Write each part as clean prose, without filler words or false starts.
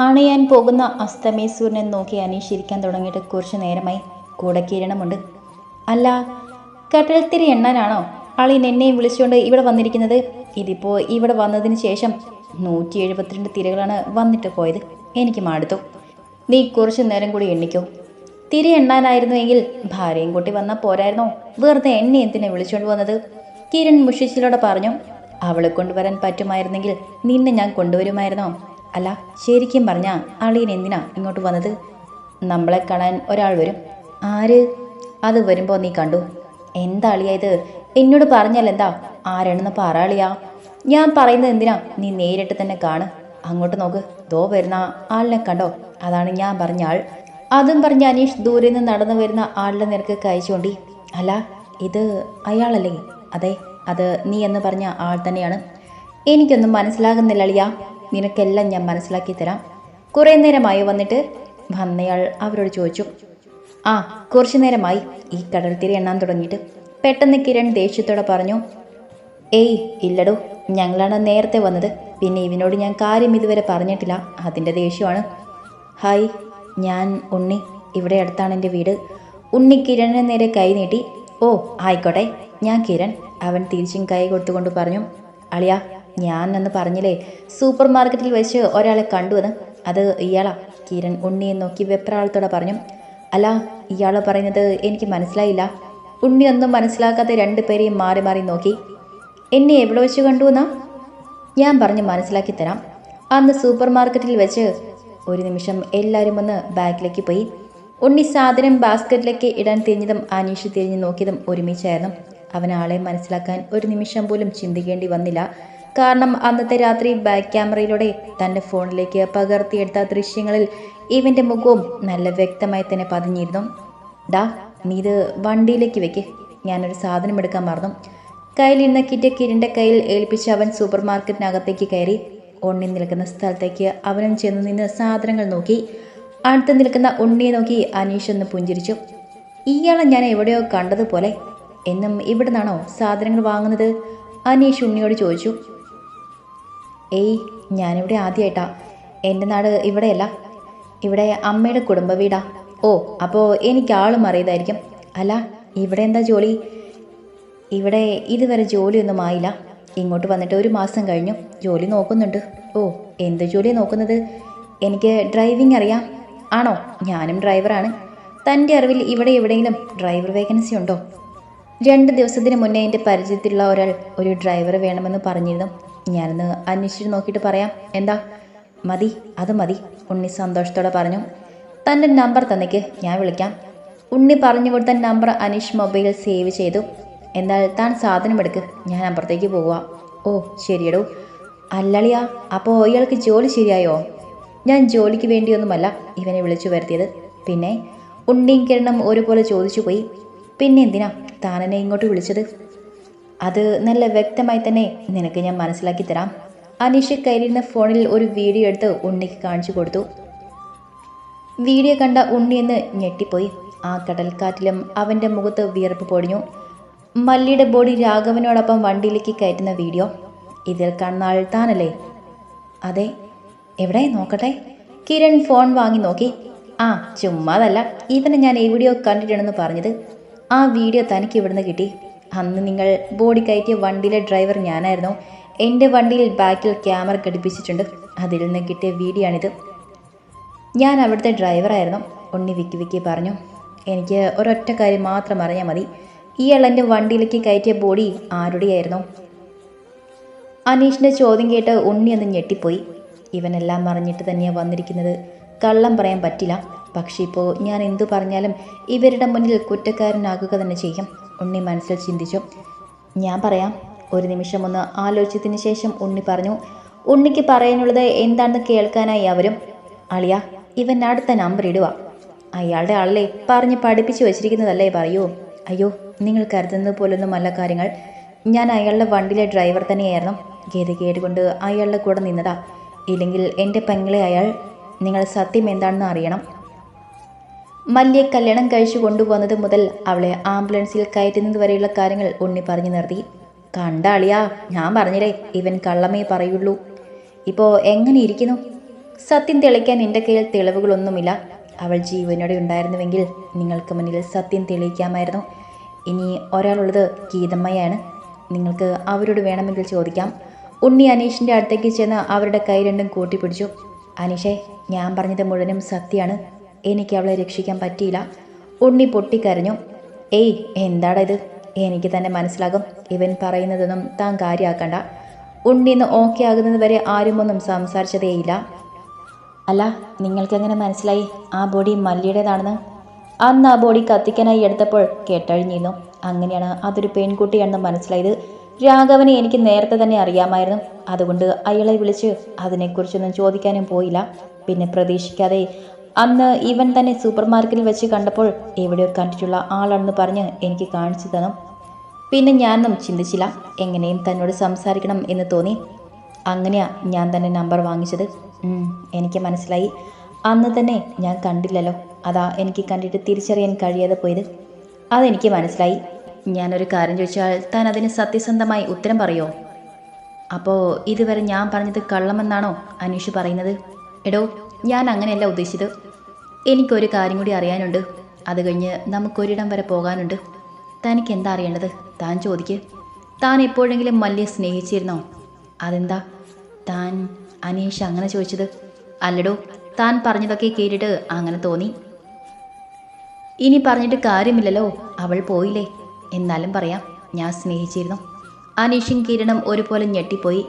അണയാൻ പോകുന്ന അസ്തമയ സൂര്യനെ നോക്കി അനീഷ് ഇരിക്കാൻ തുടങ്ങിയിട്ട് കുറച്ചു നേരമായി. കൂടെ കിരണമുണ്ട്. അല്ല, കടൽത്തിരി എണ്ണാനാണോ അളിയൻ എന്നെയും വിളിച്ചുകൊണ്ട് ഇവിടെ വന്നിരിക്കുന്നത്? ഇതിപ്പോൾ ഇവിടെ വന്നതിന് ശേഷം 172 തിരകളാണ് വന്നിട്ട് പോയത്. എനിക്ക് മടുത്തു. നീ കുറച്ചു നേരം കൂടി എണ്ണിക്കോ. തിരി എണ്ണാനായിരുന്നുവെങ്കിൽ ഭാര്യയും കൂട്ടി വന്നാൽ പോരായിരുന്നോ? വെറുതെ എന്നെ എന്തിനെ വിളിച്ചുകൊണ്ട് വന്നത്? കിരൺ മുഷിച്ചിലോടെ പറഞ്ഞു. അവളെ കൊണ്ടുവരാൻ പറ്റുമായിരുന്നെങ്കിൽ നിന്നെ ഞാൻ കൊണ്ടുവരുമായിരുന്നോ? അല്ല, ശരിക്കും പറഞ്ഞാ അളിയൻ എന്തിനാ ഇങ്ങോട്ട് വന്നത്? നമ്മളെ കാണാൻ ഒരാൾ വരും. ആര്? അത് വരുമ്പോൾ നീ കണ്ടു. എന്താ അളിയാ ഇത്? എന്നോട് പറഞ്ഞാൽ എന്താ? ആരാണെന്ന് പറ അളിയാ. ഞാൻ പറയുന്നത് എന്തിനാ? നീ നേരിട്ട് തന്നെ കാണ്. അങ്ങോട്ട് നോക്ക്, ദോ വരുന്ന ആളിനെ കണ്ടോ? അതാണ് ഞാൻ പറഞ്ഞ ആൾ. അതും പറഞ്ഞ് അനീഷ് ദൂരെ നിന്ന് നടന്നു വരുന്ന ആളുടെ നിരക്ക് കൈ ചൂണ്ടി. അല്ല, ഇത് അയാളല്ലേ? അതെ, അത് നീ എന്ന് പറഞ്ഞ ആൾ തന്നെയാണ്. എനിക്കൊന്നും മനസ്സിലാകുന്നില്ല അളിയാ. നിനക്കെല്ലാം ഞാൻ മനസ്സിലാക്കി തരാം. കുറേ നേരമായി വന്നിട്ട്? വന്നയാൾ അവരോട് ചോദിച്ചു. ആ, കുറച്ചു നേരമായി ഈ കടൽത്തിരി എണ്ണാൻ തുടങ്ങിയിട്ട്. പെട്ടെന്ന് കിരൺ ദേഷ്യത്തോടെ പറഞ്ഞു. ഏയ് ഇല്ലടോ, ഞങ്ങളാണ് നേരത്തെ വന്നത്. പിന്നെ ഇവനോട് ഞാൻ കാര്യം ഇതുവരെ പറഞ്ഞിട്ടില്ല, അതിൻ്റെ ദേഷ്യമാണ്. ഹായ്, ഞാൻ ഉണ്ണി. ഇവിടെ അടുത്താണ് എൻ്റെ വീട്. ഉണ്ണി കിരണിന് നേരെ കൈ നീട്ടി. ഓ ആയിക്കോട്ടെ, ഞാൻ കിരൺ. അവൻ തിരിച്ചും കൈ കൊടുത്തുകൊണ്ട് പറഞ്ഞു. അളിയാ, ഞാൻ എന്ന് പറഞ്ഞില്ലേ സൂപ്പർ മാർക്കറ്റിൽ വെച്ച് ഒരാളെ കണ്ടുവന്ന്? അത് ഇയാളാ. കിരൺ ഉണ്ണിയെ നോക്കി വെപ്രാളത്തോടെ പറഞ്ഞു. അല്ല, ഇയാൾ പറയുന്നത് എനിക്ക് മനസ്സിലായില്ല. ഉണ്ണി ഒന്നും മനസ്സിലാക്കാതെ രണ്ടുപേരെയും മാറി മാറി നോക്കി. എന്നെ എവിടെ വെച്ച് കണ്ടുവെന്നാ? ഞാൻ പറഞ്ഞ് മനസ്സിലാക്കി തരാം. അന്ന് സൂപ്പർ മാർക്കറ്റിൽ വെച്ച്. ഒരു നിമിഷം എല്ലാവരും ഒന്ന് ബാക്കിലേക്ക് പോയി. ഉണ്ണി സാധനം ബാസ്ക്കറ്റിലേക്ക് ഇടാൻ തിരിഞ്ഞതും അനീഷ് തിരിഞ്ഞു നോക്കിയതും ഒരുമിച്ചായിരുന്നു. അവൻ ആളെ മനസ്സിലാക്കാൻ ഒരു നിമിഷം പോലും ചിന്തിക്കേണ്ടി വന്നില്ല. കാരണം അന്നത്തെ രാത്രി ബാക്ക് ക്യാമറയിലൂടെ തൻ്റെ ഫോണിലേക്ക് പകർത്തിയെടുത്ത ദൃശ്യങ്ങളിൽ ഇവൻ്റെ മുഖവും നല്ല വ്യക്തമായി തന്നെ പതിഞ്ഞിരുന്നു. ഡാ, നീ ഇത് വണ്ടിയിലേക്ക് വെക്ക്. ഞാനൊരു സാധനം എടുക്കാൻ മറന്നു. കയ്യിലിരുന്ന കിറ്റ് കിരണിൻ്റെ കയ്യിൽ ഏൽപ്പിച്ച് അവൻ സൂപ്പർ മാർക്കറ്റിനകത്തേക്ക് കയറി. ഉണ്ണി നിൽക്കുന്ന സ്ഥലത്തേക്ക് അവനും ചെന്ന് നിന്ന് സാധനങ്ങൾ നോക്കി. അടുത്ത് നിൽക്കുന്ന ഉണ്ണിയെ നോക്കി അനീഷ് ഒന്ന് പുഞ്ചിരിച്ചു. ഇയാളെ ഞാൻ എവിടെയോ കണ്ടതുപോലെ. എന്നും ഇവിടെ നിന്നാണോ സാധനങ്ങൾ വാങ്ങുന്നത്? അനീഷ് ഉണ്ണിയോട് ചോദിച്ചു. ഏയ്, ഞാനിവിടെ ആദ്യമായിട്ടാ. എൻ്റെ നാട് ഇവിടെയല്ല, ഇവിടെ അമ്മയുടെ കുടുംബ വീടാ. ഓ, അപ്പോൾ എനിക്ക് ആളും അറിയതായിരിക്കും. അല്ല, ഇവിടെ എന്താ ജോലി? ഇവിടെ ഇതുവരെ ജോലിയൊന്നും ആയില്ല. ഇങ്ങോട്ട് വന്നിട്ട് ഒരു മാസം കഴിഞ്ഞു. ജോലി നോക്കുന്നുണ്ട്. ഓ, എന്ത് ജോലിയാണ് നോക്കുന്നത്? എനിക്ക് ഡ്രൈവിംഗ് അറിയാം. ആണോ? ഞാനും ഡ്രൈവറാണ്. തൻ്റെ അറിവിൽ ഇവിടെ എവിടെയെങ്കിലും ഡ്രൈവർ വേക്കൻസി ഉണ്ടോ? 2 ദിവസത്തിന് മുന്നേ എൻ്റെ പരിചയത്തിലുള്ള ഒരാൾ ഒരു ഡ്രൈവർ വേണമെന്ന് പറഞ്ഞിരുന്നു. ഞാനൊന്ന് അന്വേഷിച്ച് നോക്കിയിട്ട് പറയാം. എന്താ? മതി, അത് മതി, ഉണ്ണി സന്തോഷത്തോടെ പറഞ്ഞു. തൻ്റെ നമ്പർ തന്നേക്ക്, ഞാൻ വിളിക്കാം. ഉണ്ണി പറഞ്ഞു കൊടുത്ത നമ്പർ അനീഷ് മൊബൈലിൽ സേവ് ചെയ്തു. എന്നാൽ താൻ സാധനം എടുക്ക്, ഞാൻ അപ്പുറത്തേക്ക് പോവുക. ഓ ശരിയടോ. അല്ലളിയാ, അപ്പോൾ ഇയാൾക്ക് ജോലി ശരിയായോ? ഞാൻ ജോലിക്ക് വേണ്ടിയൊന്നുമല്ല ഇവനെ വിളിച്ചു വരുത്തിയത്. പിന്നെ? ഉണ്ണിയും കിരണും ഒരുപോലെ ചോദിച്ചു പോയി. പിന്നെ എന്തിനാ താനെന്നെ ഇങ്ങോട്ട് വിളിച്ചത്? അത് നല്ല വ്യക്തമായി തന്നെ നിനക്ക് ഞാൻ മനസ്സിലാക്കി തരാം. അനീഷ് കയ്യിലിരുന്ന ഫോണിൽ ഒരു വീഡിയോ എടുത്ത് ഉണ്ണിക്ക് കാണിച്ചു കൊടുത്തു. വീഡിയോ കണ്ട ഉണ്ണിയെന്ന് ഞെട്ടിപ്പോയി. ആ കടൽക്കാറ്റിലും അവൻ്റെ മുഖത്ത് വിയർപ്പ് പൊടിഞ്ഞു. മല്ലിയുടെ ബോഡി രാഘവനോടൊപ്പം വണ്ടിയിലേക്ക് കയറ്റുന്ന വീഡിയോ. ഇതിൽ കാണുന്ന ആൾ താനല്ലേ? അതെ. എവിടെ നോക്കട്ടെ? കിരൺ ഫോൺ വാങ്ങി നോക്കി. ആ, ചുമ്മാതല്ല, ഇവനെ ഞാൻ എവിടെയോ കണ്ടിട്ടുണ്ടെന്ന് പറഞ്ഞത്. ആ വീഡിയോ തനിക്ക് ഇവിടുന്ന് കിട്ടി. അന്ന് നിങ്ങൾ ബോഡി കയറ്റിയ വണ്ടിയിലെ ഡ്രൈവർ ഞാനായിരുന്നു. എൻ്റെ വണ്ടിയിൽ ബാക്കിൽ ക്യാമറ ഘടിപ്പിച്ചിട്ടുണ്ട്. അതിൽ നിന്ന് കിട്ടിയ വീഡിയോ ആണിത്. ഞാൻ അവിടുത്തെ ഡ്രൈവറായിരുന്നു. ഉണ്ണി വിക്കി വിക്കി പറഞ്ഞു. എനിക്ക് ഒരൊറ്റ കാര്യം മാത്രം അറിഞ്ഞാൽ മതി. ഇയാൾ എൻ്റെ വണ്ടിയിലേക്ക് കയറ്റിയ ബോഡി ആരുടെയായിരുന്നു? അനീഷിൻ്റെ ചോദ്യം കേട്ട് ഉണ്ണി ഒന്ന് ഞെട്ടിപ്പോയി. ഇവനെല്ലാം അറിഞ്ഞിട്ട് തന്നെയാണ് വന്നിരിക്കുന്നത്. കള്ളം പറയാൻ പറ്റില്ല. പക്ഷേ ഇപ്പോൾ ഞാൻ എന്തു പറഞ്ഞാലും ഇവരുടെ മുന്നിൽ കുറ്റക്കാരനാകുക തന്നെ ചെയ്യും. ഉണ്ണി മനസ്സിൽ ചിന്തിച്ചു. ഞാൻ പറയാം. ഒരു നിമിഷം ഒന്ന് ആലോചിച്ചതിന് ശേഷം ഉണ്ണി പറഞ്ഞു. ഉണ്ണിക്ക് പറയാനുള്ളത് എന്താണെന്ന് കേൾക്കാനായി അവരും. അളിയ, ഇവൻ അടുത്ത നമ്പർ ഇടുക. അയാളുടെ ആളല്ലേ, പറഞ്ഞ് പഠിപ്പിച്ചു വച്ചിരിക്കുന്നതല്ലേ പറയൂ. അയ്യോ, നിങ്ങൾ കരുതുന്നത് പോലൊന്നുമല്ല കാര്യങ്ങൾ. ഞാൻ അയാളുടെ വണ്ടിയിലെ ഡ്രൈവർ തന്നെയായിരുന്നു. ഗതികേട് കൊണ്ട് അയാളുടെ കൂടെ നിന്നതാ. ഇല്ലെങ്കിൽ എൻ്റെ പെങ്ങളെ അയാൾ. നിങ്ങൾ സത്യം എന്താണെന്ന് അറിയണം. മല്ലിയെ കല്യാണം കഴിച്ചു കൊണ്ടുപോകുന്നത് മുതൽ അവളെ ആംബുലൻസിൽ കയറ്റുന്നത് വരെയുള്ള കാര്യങ്ങൾ ഉണ്ണി പറഞ്ഞു നിർത്തി. കണ്ട അളിയാ, ഞാൻ പറഞ്ഞില്ലേ ഇവൻ കള്ളമേ പറയുള്ളൂ. ഇപ്പോൾ എങ്ങനെ ഇരിക്കുന്നു? സത്യം തെളിയിക്കാൻ എൻ്റെ കയ്യിൽ തെളിവുകളൊന്നുമില്ല. അവൾ ജീവനോടെ ഉണ്ടായിരുന്നുവെങ്കിൽ നിങ്ങൾക്ക് മുന്നിൽ സത്യം തെളിയിക്കാമായിരുന്നു. ഇനി ഒരാളുള്ളത് ഗീതമ്മയാണ്. നിങ്ങൾക്ക് അവരോട് വേണമെങ്കിൽ ചോദിക്കാം. ഉണ്ണി അനീഷിൻ്റെ അടുത്തേക്ക് ചെന്ന് അവരുടെ കൈ രണ്ടും കൂട്ടിപ്പിടിച്ചു. അനീഷേ, ഞാൻ പറഞ്ഞത് മുഴുവനും സത്യമാണ്. എനിക്ക് അവളെ രക്ഷിക്കാൻ പറ്റിയില്ല. ഉണ്ണി പൊട്ടിക്കരഞ്ഞു. ഏയ്, എന്താടാ ഇത്? എനിക്ക് തന്നെ മനസ്സിലാകും. ഇവൻ പറയുന്നതൊന്നും താൻ കാര്യമാക്കണ്ട. ഉണ്ണിന്ന് ഓക്കെ ആകുന്നത് വരെ ആരും ഒന്നും സംസാരിച്ചതേയില്ല. അല്ല, നിങ്ങൾക്കെങ്ങനെ മനസ്സിലായി ആ ബോഡി മല്ലിയുടേതാണെന്ന്? അന്ന് ആ ബോഡി കത്തിക്കാനായി എടുത്തപ്പോൾ കെട്ടഴിഞ്ഞിരുന്നു. അങ്ങനെയാണ് അതൊരു പെൺകുട്ടിയാണെന്ന് മനസ്സിലായത്. രാഘവനെ എനിക്ക് നേരത്തെ തന്നെ അറിയാമായിരുന്നു. അതുകൊണ്ട് അയാളെ വിളിച്ച് അതിനെക്കുറിച്ചൊന്നും ചോദിക്കാനും പോയില്ല. പിന്നെ പ്രതീക്ഷിക്കാതെ അന്ന് ഇവൻ തന്നെ സൂപ്പർ മാർക്കറ്റിൽ വെച്ച് കണ്ടപ്പോൾ എവിടെയോ കണ്ടിട്ടുള്ള ആളാണെന്ന് പറഞ്ഞ് എനിക്ക് കാണിച്ചു തന്നു. പിന്നെ ഞാനൊന്നും ചിന്തിച്ചില്ല. എങ്ങനെയും തന്നോട് സംസാരിക്കണം എന്ന് തോന്നി. അങ്ങനെയാ ഞാൻ തന്നെ നമ്പർ വാങ്ങിച്ചത്. എനിക്ക് മനസ്സിലായി. അന്ന് തന്നെ ഞാൻ കണ്ടില്ലല്ലോ. അതാ എനിക്ക് കണ്ടിട്ട് തിരിച്ചറിയാൻ കഴിയാതെ പോയത്. അതെനിക്ക് മനസ്സിലായി. ഞാനൊരു കാര്യം ചോദിച്ചാൽ താൻ അതിന് സത്യസന്ധമായി ഉത്തരം പറയുമോ? അപ്പോൾ ഇതുവരെ ഞാൻ പറഞ്ഞത് കള്ളമെന്നാണോ അനീഷ് പറയുന്നത്? എടോ, ഞാൻ അങ്ങനെയല്ല ഉദ്ദേശിച്ചത്. എനിക്കൊരു കാര്യം കൂടി അറിയാനുണ്ട്. അത് കഴിഞ്ഞ് നമുക്കൊരിടം വരെ പോകാനുണ്ട്. തനിക്ക് എന്താ അറിയേണ്ടത്? താൻ ചോദിക്ക്. താൻ എപ്പോഴെങ്കിലും മല്ലിയെ സ്നേഹിച്ചിരുന്നോ? അതെന്താ താൻ അനീഷ് അങ്ങനെ ചോദിച്ചത്? അല്ലടോ, താൻ പറഞ്ഞതൊക്കെ കേട്ടിട്ട് അങ്ങനെ തോന്നി. ഇനി പറഞ്ഞിട്ട് കാര്യമില്ലല്ലോ, അവൾ പോയില്ലേ. എന്നാലും പറയാം, ഞാൻ സ്നേഹിച്ചിരുന്നു. അനീഷും കിരണും ഒരുപോലെ ഞെട്ടിപ്പോയി.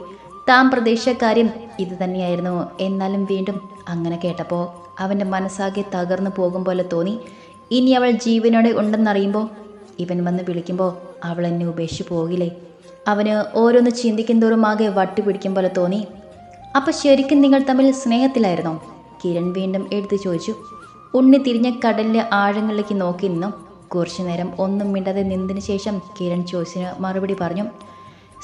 താൻ പ്രതീക്ഷിച്ച കാര്യം ഇത് തന്നെയായിരുന്നു. എന്നാലും വീണ്ടും അങ്ങനെ കേട്ടപ്പോൾ അവൻ്റെ മനസ്സാകെ തകർന്നു പോകും പോലെ തോന്നി. ഇനി അവൾ ജീവനോടെ ഉണ്ടെന്നറിയുമ്പോൾ, ഇവൻ വന്ന് വിളിക്കുമ്പോൾ അവൾ എന്നെ ഉപേക്ഷിച്ച് പോകില്ലേ? അവന് ഓരോന്ന് ചിന്തിക്കും തോറും ആകെ വട്ടുപിടിക്കും പോലെ തോന്നി. അപ്പം ശരിക്കും നിങ്ങൾ തമ്മിൽ സ്നേഹത്തിലായിരുന്നോ? കിരൺ വീണ്ടും എടുത്തു ചോദിച്ചു. ഉണ്ണി തിരിഞ്ഞ കടലിലെ ആഴങ്ങളിലേക്ക് നോക്കി നിന്നു. കുറച്ചു നേരം ഒന്നും മിണ്ടാതെ നിന്നതിന് ശേഷം കിരൺ ചോദിച്ചതിന് മറുപടി പറഞ്ഞു.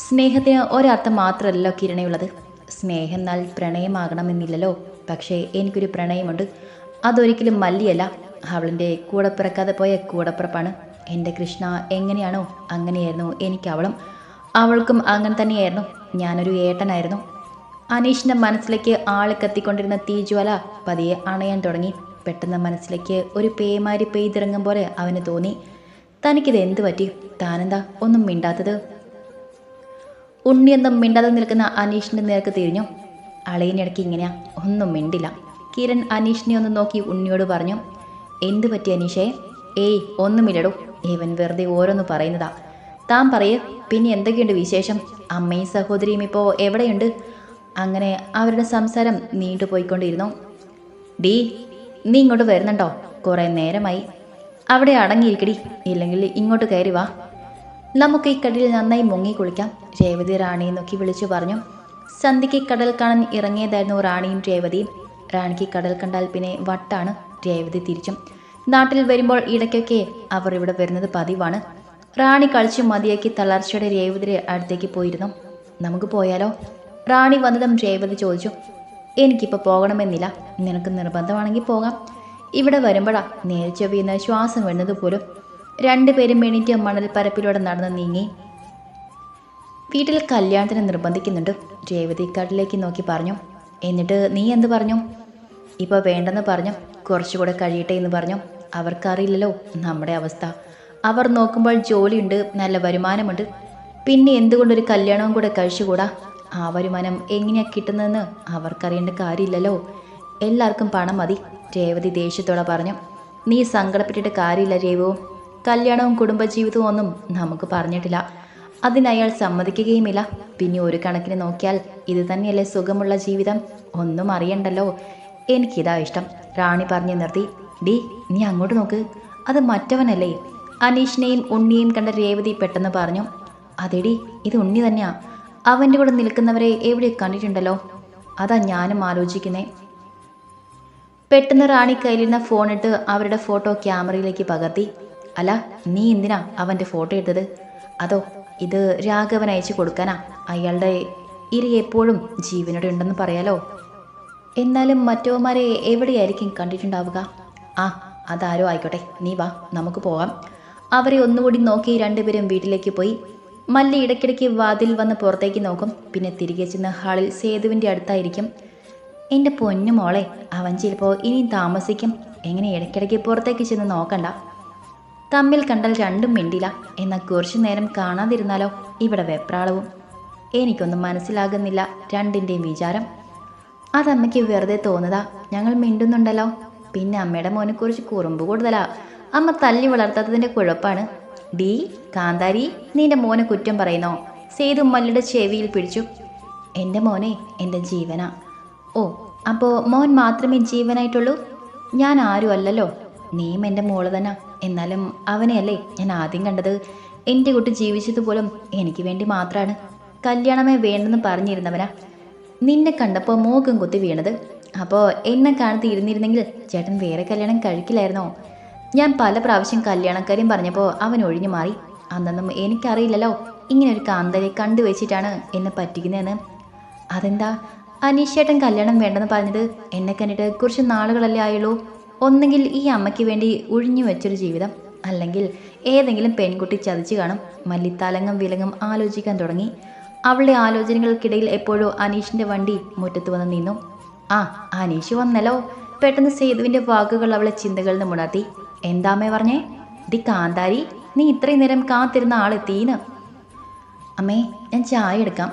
സ്നേഹത്തിന് ഒരർത്ഥം മാത്രമല്ലല്ലോ കിരണയുള്ളത്. സ്നേഹം എന്നാൽ പ്രണയമാകണമെന്നില്ലല്ലോ. പക്ഷേ എനിക്കൊരു പ്രണയമുണ്ട്. അതൊരിക്കലും മല്ലിയല്ല. അവളിൻ്റെ കൂടെ പിറക്കാതെ പോയ കൂടപ്പിറപ്പാണ്. എൻ്റെ കൃഷ്ണ എങ്ങനെയാണോ അങ്ങനെയായിരുന്നു എനിക്ക് അവളും. അവൾക്കും അങ്ങനെ തന്നെയായിരുന്നു. ഞാനൊരു ഏട്ടനായിരുന്നു. അനീഷിൻ്റെ മനസ്സിലേക്ക് ആളെ കത്തിക്കൊണ്ടിരുന്ന തീജ്വാല പതിയെ അണയാൻ തുടങ്ങി. പെട്ടെന്ന് മനസ്സിലേക്ക് ഒരു പേമാരി പെയ്തിറങ്ങും പോലെ അവന് തോന്നി. തനിക്കിത് എന്ത് പറ്റി? താനെന്താ ഒന്നും മിണ്ടാത്തത്? ഉണ്ണിയൊന്നും മിണ്ടാതെ നിൽക്കുന്ന അനീഷിൻ്റെ നേർക്ക് തിരിഞ്ഞു. അളയിനിടയ്ക്ക് ഇങ്ങനെയാ, ഒന്നും മിണ്ടില്ല. കിരൺ അനീഷിനെ ഒന്ന് നോക്കി ഉണ്ണിയോട് പറഞ്ഞു. എന്ത് പറ്റി അനീഷേ? ഏയ്, ഒന്നുമില്ലടോ. ഇവൻ വെറുതെ ഓരോന്ന് പറയുന്നതാ. താൻ പറയേ, പിന്നെ എന്തൊക്കെയുണ്ട് വിശേഷം? അമ്മയും സഹോദരിയും ഇപ്പോൾ എവിടെയുണ്ട്? അങ്ങനെ അവരുടെ സംസാരം നീണ്ടുപോയിക്കൊണ്ടിരുന്നു. ഡീ, നീ ഇങ്ങോട്ട് വരുന്നുണ്ടോ? കുറേ നേരമായി. അവിടെ അടങ്ങിയിരിക്കടി, ഇല്ലെങ്കിൽ ഇങ്ങോട്ട് കയറി വാ. നമുക്ക് ഈ കടലിൽ നന്നായി മുങ്ങി കുളിക്കാം, രേവതി റാണിയെ നോക്കി വിളിച്ചു പറഞ്ഞു. സന്ധ്യയ്ക്ക് കടൽ കാണാൻ ഇറങ്ങിയതായിരുന്നു റാണിയും രേവതിയും. റാണിക്ക് കടൽ കണ്ടാൽ പിന്നെ വട്ടാണ്. രേവതി തിരിച്ചും. നാട്ടിൽ വരുമ്പോൾ ഇടയ്ക്കൊക്കെ അവർ ഇവിടെ വരുന്നത് പതിവാണ്. റാണി കളിച്ചു മതിയാക്കി തളർച്ചയുടെ രേവതിയുടെ അടുത്തേക്ക് പോയിരുന്നു. നമുക്ക് പോയാലോ? റാണി വന്നതും രേവതി ചോദിച്ചു. എനിക്കിപ്പോൾ പോകണമെന്നില്ല. നിനക്ക് നിർബന്ധമാണെങ്കിൽ പോകാം. ഇവിടെ വരുമ്പോഴാ നേരെ ചൊവ്യുന്ന ശ്വാസം വരുന്നത് പോലും. രണ്ടുപേരും എണീറ്റ് മണൽപ്പരപ്പിലൂടെ നടന്ന് നീങ്ങി. വീട്ടിൽ കല്യാണത്തിന് നിർബന്ധിക്കുന്നുണ്ട്, രേവതി കടലിലേക്ക് നോക്കി പറഞ്ഞു. എന്നിട്ട് നീ എന്ത് പറഞ്ഞു? ഇപ്പോൾ വേണ്ടെന്ന് പറഞ്ഞു. കുറച്ചുകൂടെ കഴിയട്ടെ എന്ന് പറഞ്ഞു. അവർക്കറിയില്ലല്ലോ നമ്മുടെ അവസ്ഥ. അവർ നോക്കുമ്പോൾ ജോലിയുണ്ട്, നല്ല വരുമാനമുണ്ട്. പിന്നെ എന്തുകൊണ്ടൊരു കല്യാണവും കൂടെ കഴിച്ചുകൂടാ? ആ വരുമാനം എങ്ങനെയാണ് കിട്ടുന്നതെന്ന് അവർക്കറിയേണ്ട കാര്യമില്ലല്ലോ. എല്ലാവർക്കും പണം മതി, രേവതി ദേഷ്യത്തോടെ പറഞ്ഞു. നീ സങ്കടപ്പെട്ടിട്ട് കാര്യമില്ല രേവു. കല്യാണവും കുടുംബജീവിതവും ഒന്നും നമുക്ക് പറഞ്ഞിട്ടില്ല. അതിനയാൾ സമ്മതിക്കുകയുമില്ല. പിന്നെ ഒരു കണക്കിന് നോക്കിയാൽ ഇത് തന്നെയല്ലേ സുഖമുള്ള ജീവിതം? ഒന്നും അറിയണ്ടല്ലോ. എനിക്കിതാ ഇഷ്ടം, റാണി പറഞ്ഞു നിർത്തി. ഡി, നീ അങ്ങോട്ട് നോക്ക്, അത് മറ്റവനല്ലേ? അനീഷിനെയും ഉണ്ണിയെയും കണ്ട രേവതി പെട്ടെന്ന് പറഞ്ഞു. അതെടി, ഇത് ഉണ്ണി തന്നെയാ. അവൻ്റെ കൂടെ നിൽക്കുന്നവരെ എവിടെ കണ്ടിട്ടുണ്ടല്ലോ. അതാ ഞാനും ആലോചിക്കുന്നേ. പെട്ടെന്ന് റാണി കയ്യിലിരുന്ന ഫോണിട്ട് അവരുടെ ഫോട്ടോ ക്യാമറയിലേക്ക് പകർത്തി. അല്ല, നീ എന്തിനാ അവൻ്റെ ഫോട്ടോ എടുത്തത്? അതോ ഇത് രാഘവൻ അയച്ചു കൊടുക്കാനാ? അയാളുടെ ഇരി എപ്പോഴും ജീവനോടെ ഉണ്ടെന്ന് പറയാലോ. എന്നാലും മറ്റവന്മാരെ എവിടെയായിരിക്കും കണ്ടിട്ടുണ്ടാവുക? ആ, അതാരോ ആയിക്കോട്ടെ, നീ വാ, നമുക്ക് പോകാം. അവരെ ഒന്നുകൂടി നോക്കി രണ്ടുപേരും വീട്ടിലേക്ക് പോയി. മല്ലി ഇടയ്ക്കിടയ്ക്ക് വാതിൽ വന്ന് പുറത്തേക്ക് നോക്കും. പിന്നെ തിരികെ ചെന്ന് ഹാളിൽ സേതുവിൻ്റെ അടുത്തായിരിക്കും. എൻ്റെ പൊന്നു മോളെ, അവൻ ചിലപ്പോൾ ഇനിയും താമസിക്കും. എങ്ങനെ ഇടയ്ക്കിടയ്ക്ക് പുറത്തേക്ക് ചെന്ന് നോക്കണ്ട. തമ്മിൽ കണ്ടാൽ രണ്ടും മിണ്ടില്ല. എന്നാൽ കുറച്ചു നേരം കാണാതിരുന്നാലോ ഇവിടെ വെപ്രാളവും. എനിക്കൊന്നും മനസ്സിലാകുന്നില്ല രണ്ടിൻ്റെയും വിചാരം. അതമ്മയ്ക്ക് വെറുതെ തോന്നുതാ. ഞങ്ങൾ മിണ്ടുന്നുണ്ടല്ലോ. പിന്നെ അമ്മയുടെ മോനെ കുറിച്ച് കുറുമ്പ് കൂടുതലാ. അമ്മ തല്ലി വളർത്താത്തതിൻ്റെ കുഴപ്പമാണ്. ഡീ കാന്താരി, നിന്റെ മോനെ കുറ്റം പറയുന്നോ? സേതു മല്ലിയുടെ ചെവിയിൽ പിടിച്ചു. എൻ്റെ മോനെ എൻ്റെ ജീവനാ. ഓ, അപ്പോൾ മോൻ മാത്രമേ ജീവനായിട്ടുള്ളൂ? ഞാൻ ആരും അല്ലല്ലോ. നീയും എൻ്റെ മോള് തന്നെ. എന്നാലും അവനെയല്ലേ ഞാൻ ആദ്യം കണ്ടത്. എൻ്റെ കുട്ടി ജീവിച്ചതുപോലും എനിക്ക് വേണ്ടി മാത്രമാണ്. കല്യാണമേ വേണ്ടെന്ന് പറഞ്ഞിരുന്നവനാ. നിന്നെ കണ്ടപ്പോൾ മൂക്കും കുത്തി വീണത്. അപ്പോൾ എന്നെ കാണത്ത് ഇരുന്നിരുന്നെങ്കിൽ ചേട്ടൻ വേറെ കല്യാണം കഴിക്കില്ലായിരുന്നോ? ഞാൻ പല പ്രാവശ്യം കല്യാണക്കാര്യം പറഞ്ഞപ്പോൾ അവൻ ഒഴിഞ്ഞു മാറി. അന്നൊന്നും എനിക്കറിയില്ലല്ലോ ഇങ്ങനെ ഒരു കാന്തരെ കണ്ടുവച്ചിട്ടാണ് എന്നെ പറ്റിക്കുന്നതെന്ന്. അതെന്താ അനീഷേട്ടൻ കല്യാണം വേണ്ടെന്ന് പറഞ്ഞത്? എന്നെ കണ്ടിട്ട് കുറച്ച് നാളുകളല്ലേ ആയുള്ളൂ. ഒന്നെങ്കിൽ ഈ അമ്മയ്ക്ക് വേണ്ടി ഒഴിഞ്ഞു വെച്ചൊരു ജീവിതം, അല്ലെങ്കിൽ ഏതെങ്കിലും പെൺകുട്ടി ചതിച്ചു കാണും. മല്ലിത്താലങ്ങും വിലങ്ങും ആലോചിക്കാൻ തുടങ്ങി. അവളുടെ ആലോചനകൾക്കിടയിൽ എപ്പോഴോ അനീഷിൻ്റെ വണ്ടി മുറ്റത്ത് വന്ന് നിന്നു. ആ, അനീഷ് വന്നല്ലോ. പെട്ടെന്ന് സേതുവിൻ്റെ വാക്കുകൾ അവളെ ചിന്തകളിൽ നിന്ന് ഉണർത്തി. എന്താമ്മേ പറഞ്ഞേ? ഡി കാന്താരി, നീ ഇത്രയും നേരം കാത്തിരുന്ന ആളെത്തീന്ന്. അമ്മേ, ഞാൻ ചായ എടുക്കാം.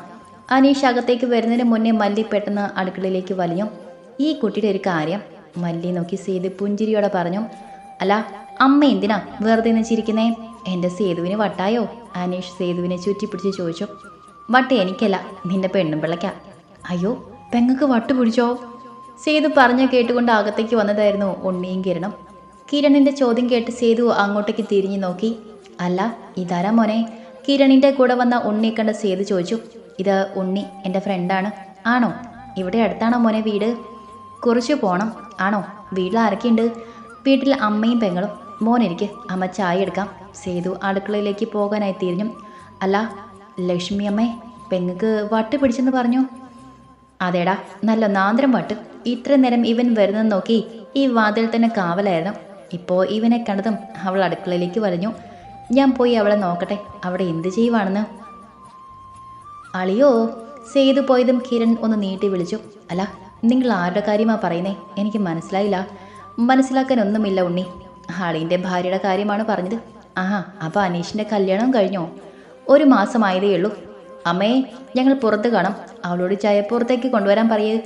അനീഷ് അകത്തേക്ക് വരുന്നതിന് മുന്നേ മല്ലി പെട്ടെന്ന് അടുക്കളയിലേക്ക് വലിഞ്ഞു. ഈ കുട്ടിയുടെ ഒരു കാര്യം മല്ലി നോക്കി സേതു പുഞ്ചിരിയോടെ പറഞ്ഞു. അല്ല, അമ്മ എന്തിനാ വെറുതെ നിന്നിരിക്കുന്നേ? എൻ്റെ സേതുവിന് വട്ടായോ? അനീഷ് സേതുവിനെ ചുറ്റിപ്പിടിച്ച് ചോദിച്ചു. വട്ട് എനിക്കല്ല, നിന്റെ പെണ്ണും പിള്ളയ്ക്കാ. അയ്യോ, പെങ്ങൾക്ക് വട്ട് പിടിച്ചോ? സേതു പറഞ്ഞു കേട്ടുകൊണ്ട് അകത്തേക്ക് വന്നതായിരുന്നു ഉണ്ണിയും കിരണും. കിരണിൻ്റെ ചോദ്യം കേട്ട് സേതു അങ്ങോട്ടേക്ക് തിരിഞ്ഞു നോക്കി. അല്ല, ഇതാരാ മോനെ? കിരണിൻ്റെ കൂടെ വന്ന ഉണ്ണിയെ കണ്ട സേതു ചോദിച്ചു. ഇത് ഉണ്ണി, എൻ്റെ ഫ്രണ്ടാണ്. ആണോ? ഇവിടെ അടുത്താണോ മോനെ വീട്? കുറച്ച് പോണം. ആണോ? വീട്ടിൽ ആരൊക്കെയുണ്ട്? വീട്ടിൽ അമ്മയും പെങ്ങളും. മോനിരിക്ക്, അമ്മ ചായ എടുക്കാം. സേതു അടുക്കളയിലേക്ക് പോകാനായി തിരിഞ്ഞു. അല്ല ലക്ഷ്മി അമ്മേ, പെങ്ങൾക്ക് വട്ട് പിടിച്ചെന്ന് പറഞ്ഞു. അതേടാ, നല്ല നാന്തരം വട്ട്. ഇത്ര നേരം ഇവൻ വരുന്നെന്ന് നോക്കി ഈ വാതിൽ തന്നെ കാവലായിരുന്നു. ഇപ്പോൾ ഇവനെ കണ്ടതും അവൾ അടുക്കളയിലേക്ക് വലിഞ്ഞു. ഞാൻ പോയി അവളെ നോക്കട്ടെ, അവിടെ എന്ത് ചെയ്യുവാണെന്ന്. അളിയോ? സേതു പോയതും കിരൺ ഒന്ന് നീട്ടി വിളിച്ചു. അല്ല, നിങ്ങൾ ആരുടെ കാര്യമാ പറയുന്നേ? എനിക്ക് മനസ്സിലായില്ല. മനസ്സിലാക്കാനൊന്നുമില്ല ഉണ്ണി. ആളിൻ്റെ ഭാര്യയുടെ കാര്യമാണ് പറഞ്ഞത്. ആഹാ, അപ്പോൾ അനീഷിൻ്റെ കല്യാണം കഴിഞ്ഞോ? 1 മാസമായതേ ഉള്ളൂ. അമ്മേ, ഞങ്ങൾ പുറത്ത് കാണാം. അവളോട് ചായ പുറത്തേക്ക് കൊണ്ടുവരാൻ പറയേ.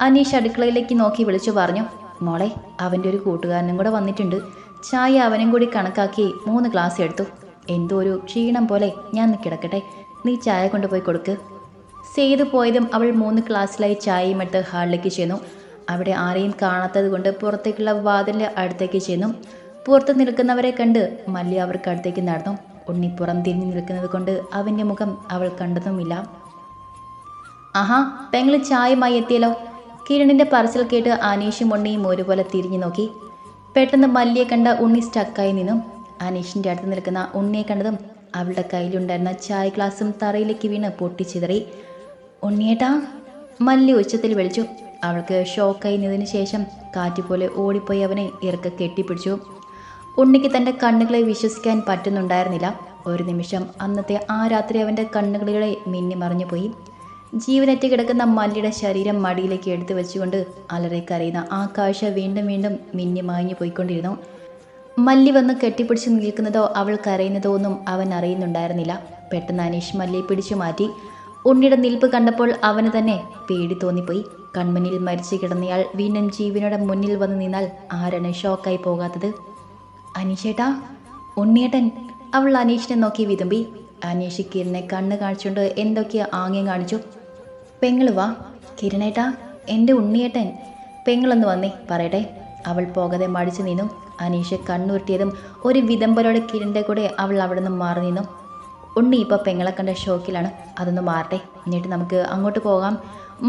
അനീഷ് അടുക്കളയിലേക്ക് നോക്കി വിളിച്ചു പറഞ്ഞു. മോളെ, അവൻ്റെ ഒരു കൂട്ടുകാരനും കൂടെ വന്നിട്ടുണ്ട്. ചായ അവനും കൂടി കണക്കാക്കി 3 ഗ്ലാസ് എടുത്തു. എന്തോ ഒരു ക്ഷീണം പോലെ. ഞാൻ കിടക്കട്ടെ, നീ ചായ കൊണ്ടുപോയി കൊടുക്ക്. സേതു പോയതും അവൾ 3 ഗ്ലാസ്സിലായി ചായയും എടുത്ത് ഹാളിലേക്ക് ചെന്നു. അവിടെ ആരെയും കാണാത്തത് കൊണ്ട് പുറത്തേക്കുള്ള വാതിലിൻ്റെ അടുത്തേക്ക് ചെന്നു. പുറത്ത് നിൽക്കുന്നവരെ കണ്ട് മല്ലി അവർക്ക് അടുത്തേക്ക് നടന്നു. ഉണ്ണി പുറം തിരിഞ്ഞു നിൽക്കുന്നത് കൊണ്ട് അവൻ്റെ മുഖം അവൾ കണ്ടതുമില്ല. ആഹാ, പെങ്ങൾ ചായമായി എത്തിയല്ലോ. കിരണിൻ്റെ പറച്ചിൽ കേട്ട് അനീഷും ഉണ്ണിയും ഒരുപോലെ തിരിഞ്ഞു നോക്കി. പെട്ടെന്ന് മല്ലിയെ കണ്ട ഉണ്ണി സ്റ്റക്കായി നിന്നു. അനീഷിൻ്റെ അടുത്ത് നിൽക്കുന്ന ഉണ്ണിയെ കണ്ടതും അവളുടെ കയ്യിലുണ്ടായിരുന്ന ചായ ഗ്ലാസും തറയിലേക്ക് വീണ് പൊട്ടിച്ചിതറി. ഉണ്ണിയേട്ടാ, മല്ലി ഉച്ചത്തിൽ വിളിച്ചു. അവൾക്ക് ഷോക്കായി നിന്നതിന് ശേഷം കാറ്റുപോലെ ഓടിപ്പോയി അവനെ ഇറക്ക കെട്ടിപ്പിടിച്ചു. ഉണ്ണിക്ക് തൻ്റെ കണ്ണുകളെ വിശ്വസിക്കാൻ പറ്റുന്നുണ്ടായിരുന്നില്ല. ഒരു നിമിഷം അന്നത്തെ ആ രാത്രി അവൻ്റെ കണ്ണുകളിലൂടെ മിന്നി മറിഞ്ഞു പോയി. ജീവനറ്റ് കിടക്കുന്ന മല്ലിയുടെ ശരീരം മടിയിലേക്ക് എടുത്തു വെച്ചുകൊണ്ട് അലറി കരയുന്ന ആ കാഴ്ച വീണ്ടും വീണ്ടും മിന്നി മാഞ്ഞു പോയിക്കൊണ്ടിരുന്നു. മല്ലി വന്ന് കെട്ടിപ്പിടിച്ച് നിൽക്കുന്നതോ അവൾ കരയുന്നതോ ഒന്നും അവൻ അറിയുന്നുണ്ടായിരുന്നില്ല. പെട്ടെന്ന് അനീഷ് മല്ലിയെ പിടിച്ചു മാറ്റി. ഉണ്ണിയുടെ നിൽപ്പ് കണ്ടപ്പോൾ അവന് തന്നെ പേടി തോന്നിപ്പോയി. കൺമുന്നിൽ മരിച്ചു കിടന്നയാൾ വീണ്ടും ജീവനോടെ മുന്നിൽ വന്ന് നിന്നാൽ ആരാണ് ഷോക്കായി പോകാത്തത്? അനീഷേട്ടാ, ഉണ്ണിയേട്ടൻ. അവൾ അനീഷിനെ നോക്കി വിതുമ്പി. അനീഷ് കിരണിനെ കണ്ണ് കാണിച്ചുകൊണ്ട് എന്തൊക്കെയോ ആംഗ്യം കാണിച്ചു. പെങ്ങള് വാ. കിരണേട്ടാ, എൻ്റെ ഉണ്ണിയേട്ടൻ. പെങ്ങളൊന്ന് വന്നേ, പറയട്ടെ. അവൾ പോകാതെ മടിച്ചു നിന്നു. അനീഷ് കണ്ണുരുട്ടിയതും ഒരു വിതമ്പലോടെ കിരണിൻ്റെ കൂടെ അവൾ അവിടെ നിന്ന് മാറി നിന്നു. ഉണ്ണി ഇപ്പോൾ പെങ്ങളെ കണ്ട ഷോക്കിലാണ്. അതൊന്ന് മാറട്ടെ, എന്നിട്ട് നമുക്ക് അങ്ങോട്ട് പോകാം.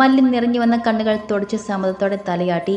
മല്ലി നിറഞ്ഞു വന്ന കണ്ണുകൾ തുടച്ച് സമ്മതത്തോടെ തലയാട്ടി.